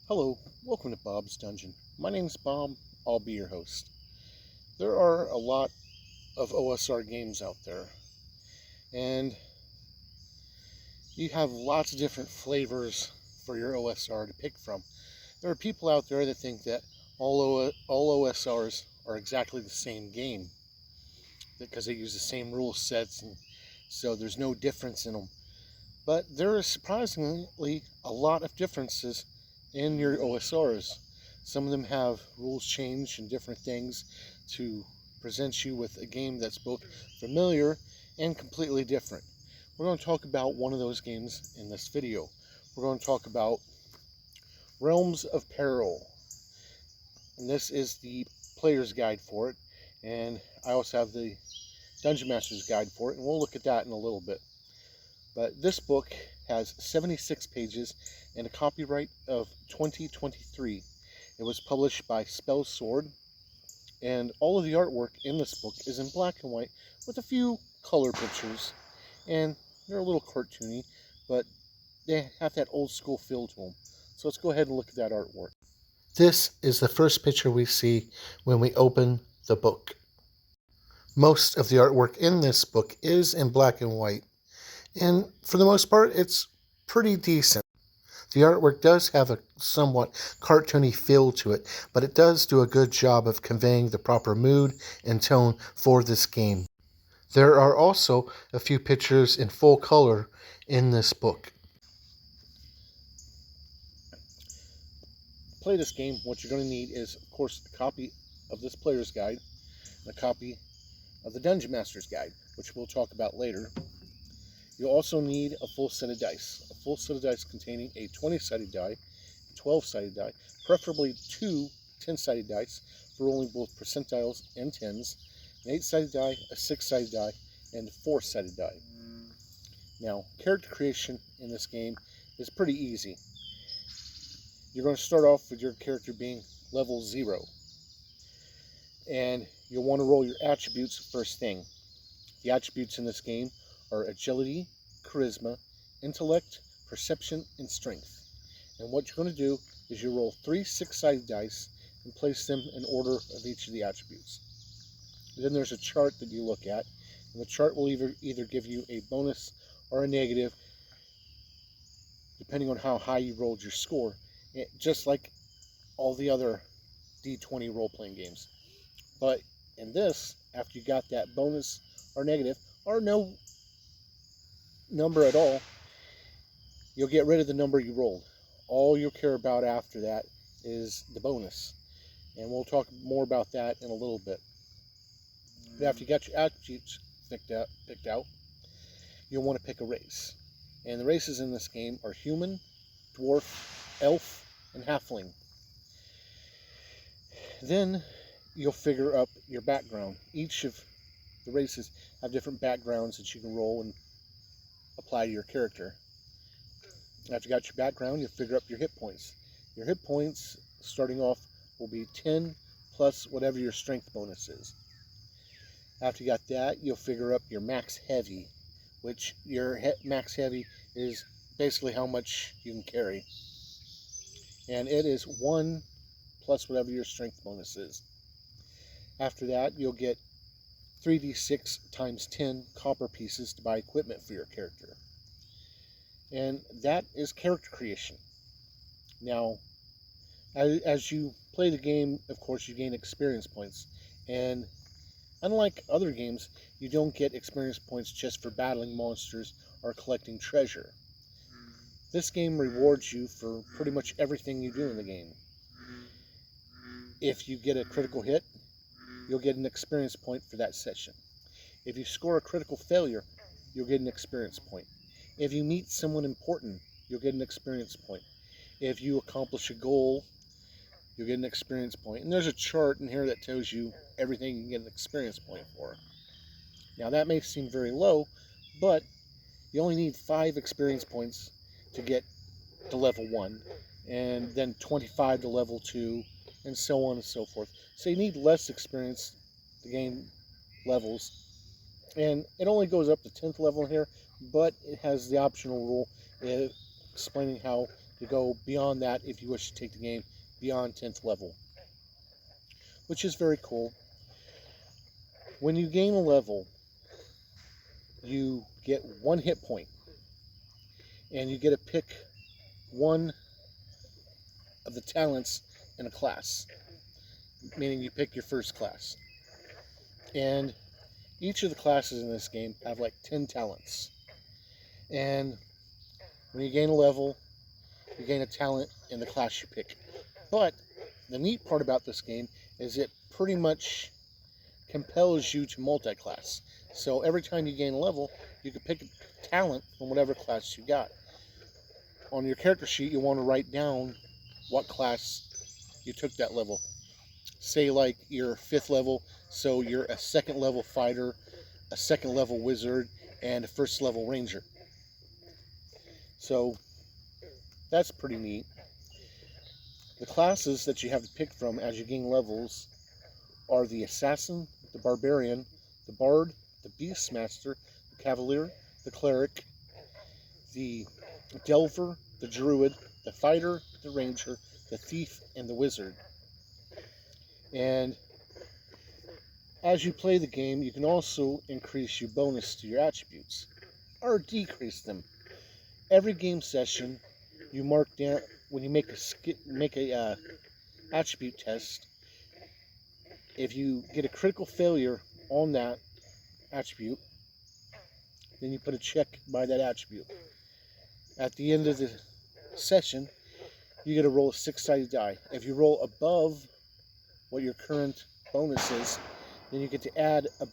Hello, welcome to Bob's Dungeon. My name's Bob, I'll be your host. There are a lot of OSR games out there, and you have lots of different flavors for your OSR to pick from. There are people out there that think that all OSRs are exactly the same game because they use the same rule sets, and so there's no difference in them. But there is surprisingly a lot of differences in your OSRs. Some of them have rules change and different things to present you with a game that's both familiar and completely different. We're going to talk about one of those games in this video. We're going to talk about Realms of Peril. And this is the player's guide for it. And I also have the Dungeon Master's guide for it, and we'll look at that in a little bit. But this book has 76 pages and a copyright of 2023. It was published by Spellcasting, and all of the artwork in this book is in black and white with a few color pictures, and they're a little cartoony, but they have that old school feel to them. So let's go ahead and look at that artwork. This is the first picture we see when we open the book. Most of the artwork in this book is in black and white, and for the most part, it's pretty decent. The artwork does have a somewhat cartoony feel to it, but it does do a good job of conveying the proper mood and tone for this game. There are also a few pictures in full color in this book. To play this game, what you're going to need is, of course, a copy of this player's guide, and a copy of the Dungeon Master's guide, which we'll talk about later. You'll also need a full set of dice. A full set of dice containing a 20-sided die, a 12-sided die, preferably two 10-sided dice for rolling both percentiles and tens, an 8-sided die, a 6-sided die, and a 4-sided die. Now, character creation in this game is pretty easy. You're going to start off with your character being level 0. And you'll want to roll your attributes first thing. The attributes in this game are agility, charisma, intellect, perception, and strength. And what you're going to do is you roll 3 6-sided dice and place them in order of each of the attributes. Then there's a chart that you look at, and the chart will either give you a bonus or a negative, depending on how high you rolled your score, just like all the other D20 role-playing games. But in this, after you got that bonus or negative, or no number at all, you'll get rid of the number you rolled. All you'll care about after that is the bonus. And we'll talk more about that in a little bit. But after you got your attributes picked out, you'll want to pick a race. And the races in this game are human, dwarf, elf, and halfling. Then you'll figure up your background. Each of the races have different backgrounds that you can roll and apply to your character. After you got your background, you'll figure up your hit points. Your hit points, starting off, will be 10 plus whatever your strength bonus is. After you got that, you'll figure up your max heavy, which your max heavy is basically how much you can carry. And it is 1 plus whatever your strength bonus is. After that, you'll get 3d6 times 10 copper pieces to buy equipment for your character. And that is character creation. Now, as you play the game, of course, you gain experience points. And unlike other games, you don't get experience points just for battling monsters or collecting treasure. This game rewards you for pretty much everything you do in the game. If you get a critical hit, you'll get an experience point for that session. If you score a critical failure, you'll get an experience point. If you meet someone important, you'll get an experience point. If you accomplish a goal, you'll get an experience point. And there's a chart in here that tells you everything you can get an experience point for. Now that may seem very low, but you only need 5 experience points to get to level 1, and then 25 to level 2, and so on and so forth. So you need less experience to gain levels. And it only goes up to 10th level here, but it has the optional rule explaining how to go beyond that if you wish to take the game beyond 10th level, which is very cool. When you gain a level, you get 1 hit point, and you get to pick one of the talents in a class, meaning you pick your first class. And each of the classes in this game have like 10 talents. And when you gain a level, you gain a talent in the class you pick. But the neat part about this game is it pretty much compels you to multi-class. So every time you gain a level, you can pick a talent from whatever class you got. On your character sheet, you want to write down what class you took that level. Say like your 5th level, so you're a 2nd level fighter, a 2nd level wizard, and a 1st level ranger. So that's pretty neat. The classes that you have to pick from as you gain levels are the assassin, the barbarian, the bard, the beastmaster, the cavalier, the cleric, the delver, the druid, the fighter, the ranger, the thief, and the wizard. And as you play the game, you can also increase your bonus to your attributes or decrease them. Every game session, you mark down when you make a attribute test. If you get a critical failure on that attribute, then you put a check by that attribute. At the end of the session, you get to roll a 6-sided die. If you roll above what your current bonus is, then you get to add a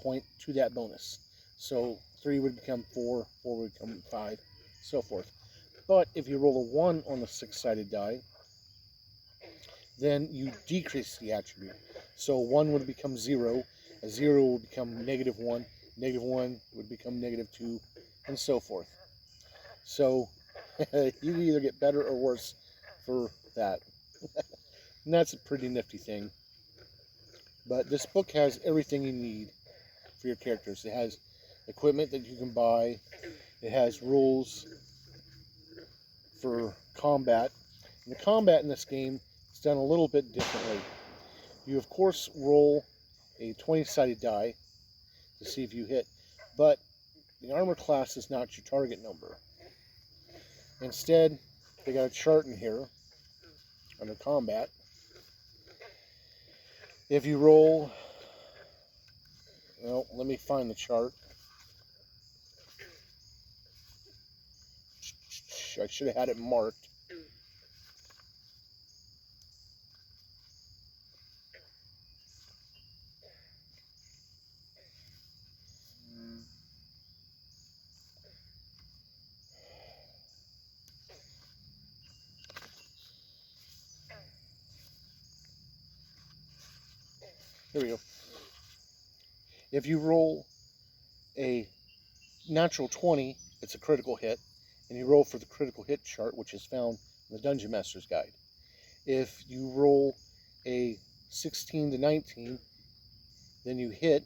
point to that bonus. So 3 would become 4, 4 would become 5, so forth. But if you roll a 1 on the 6-sided die, then you decrease the attribute. So 1 would become 0, a 0 would become -1, -1 would become -2, and so forth. So you either get better or worse for that. And that's a pretty nifty thing. But this book has everything you need for your characters. It has equipment that you can buy. It has rules for combat. And the combat in this game is done a little bit differently. You, of course, roll a 20-sided die to see if you hit. But the armor class is not your target number. Instead, they got a chart in here under combat. If you roll, well, let me find the chart. I should have had it marked. Here we go. If you roll a natural 20, it's a critical hit, and you roll for the critical hit chart, which is found in the Dungeon Master's Guide. If you roll a 16 to 19, then you hit,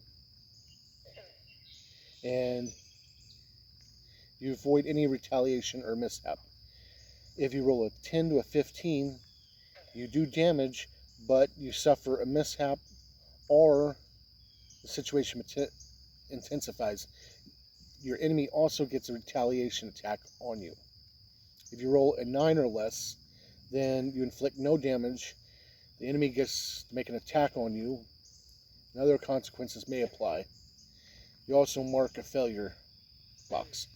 and you avoid any retaliation or mishap. If you roll a 10 to a 15, you do damage, but you suffer a mishap or the situation intensifies. Your enemy also gets a retaliation attack on you. If you roll a 9 or less, then you inflict no damage. The enemy gets to make an attack on you, and other consequences may apply. You also mark a failure box.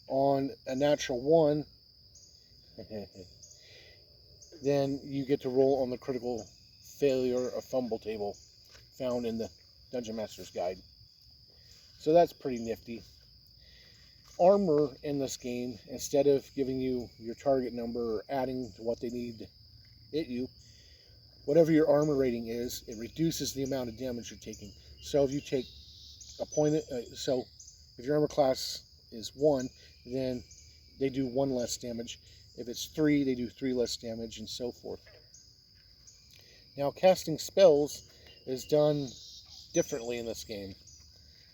On a natural 1, then you get to roll on the critical failure or fumble table found in the Dungeon Master's Guide. So that's pretty nifty. Armor in this game, instead of giving you your target number or adding to what they need to hit you, whatever your armor rating is, it reduces the amount of damage you're taking. So if you take a point, if your armor class is 1, then they do 1 less damage. If it's 3, they do 3 less damage, and so forth. Now, casting spells is done differently in this game,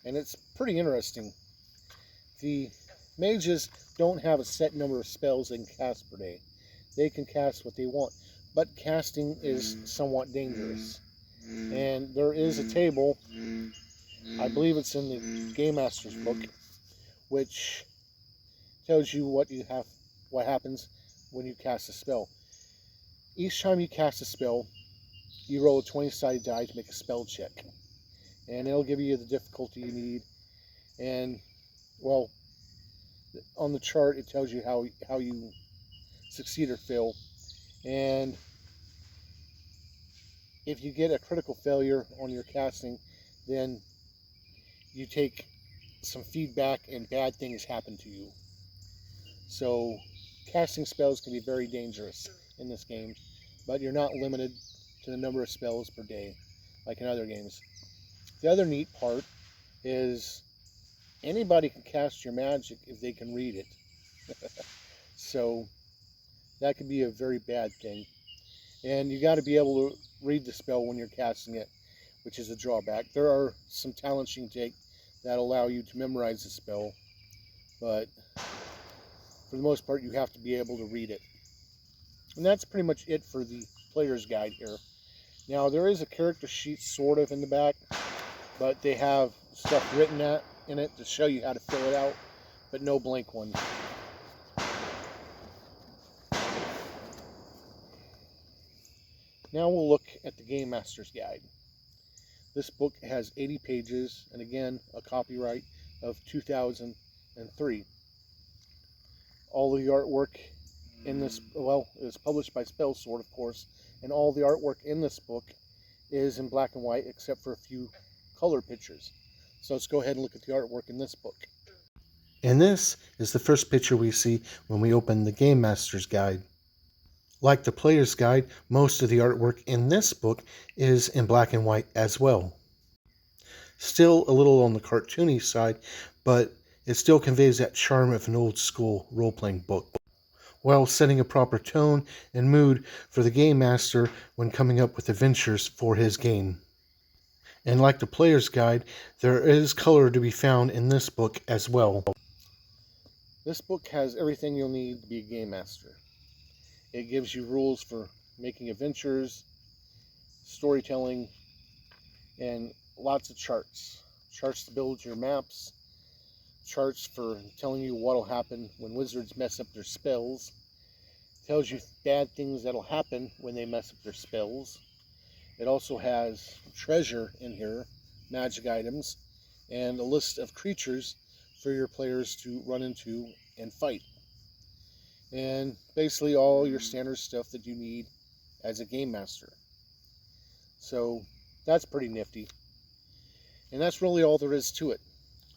and it's pretty interesting. The Mages don't have a set number of spells they can cast per day. They can cast what they want, but casting is somewhat dangerous. And there is a table, I believe it's in the Game Master's book, which tells you what happens when you cast a spell. Each time you cast a spell, you roll a 20-sided die to make a spell check. And it'll give you the difficulty you need. And, well, on the chart it tells you how you succeed or fail. And if you get a critical failure on your casting, then you take some feedback and bad things happen to you. So casting spells can be very dangerous in this game, but you're not limited to the number of spells per day like in other games. The other neat part is anybody can cast your magic if they can read it. So that could be a very bad thing. And you got to be able to read the spell when you're casting it, which is a drawback. There are some talents you can take that allow you to memorize the spell, but for the most part you have to be able to read it. And that's pretty much it for the player's guide here. Now there is a character sheet sort of in the back, but they have stuff written in it to show you how to fill it out, but no blank one. Now we'll look at the Game Master's Guide. This book has 80 pages, and again, a copyright of 2003. All the artwork in this, well, it was published by Spellsword, of course, and all the artwork in this book is in black and white, except for a few color pictures. So let's go ahead and look at the artwork in this book. And this is the first picture we see when we open the Game Master's Guide. Like the Player's Guide, most of the artwork in this book is in black and white as well. Still a little on the cartoony side, but it still conveys that charm of an old school role-playing book, while setting a proper tone and mood for the Game Master when coming up with adventures for his game. And like the Player's Guide, there is color to be found in this book as well. This book has everything you'll need to be a Game Master. It gives you rules for making adventures, storytelling, and lots of charts. Charts to build your maps, charts for telling you what'll happen when wizards mess up their spells. It tells you bad things that'll happen when they mess up their spells. It also has treasure in here, magic items, and a list of creatures for your players to run into and fight. And basically all your standard stuff that you need as a game master. So that's pretty nifty. And that's really all there is to it.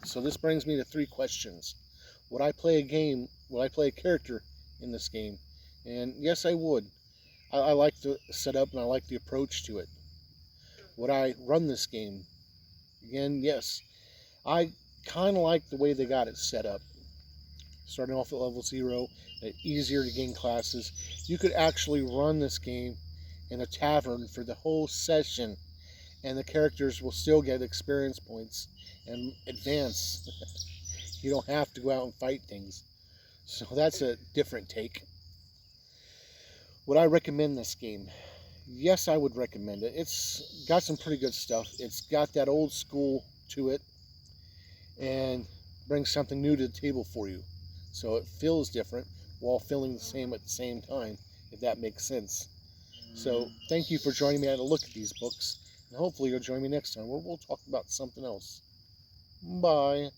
So this brings me to 3 questions. Would I play a character in this game? And yes, I would. I like the setup and I like the approach to it. Would I run this game? Again, yes. I kind of like the way they got it set up. Starting off at level 0, easier to gain classes. You could actually run this game in a tavern for the whole session, and the characters will still get experience points and advance. You don't have to go out and fight things. So that's a different take. Would I recommend this game? Yes, I would recommend it. It's got some pretty good stuff. It's got that old school to it and brings something new to the table for you. So it feels different while feeling the same at the same time, if that makes sense. So thank you for joining me at a look at these books. And hopefully you'll join me next time where we'll talk about something else. Bye.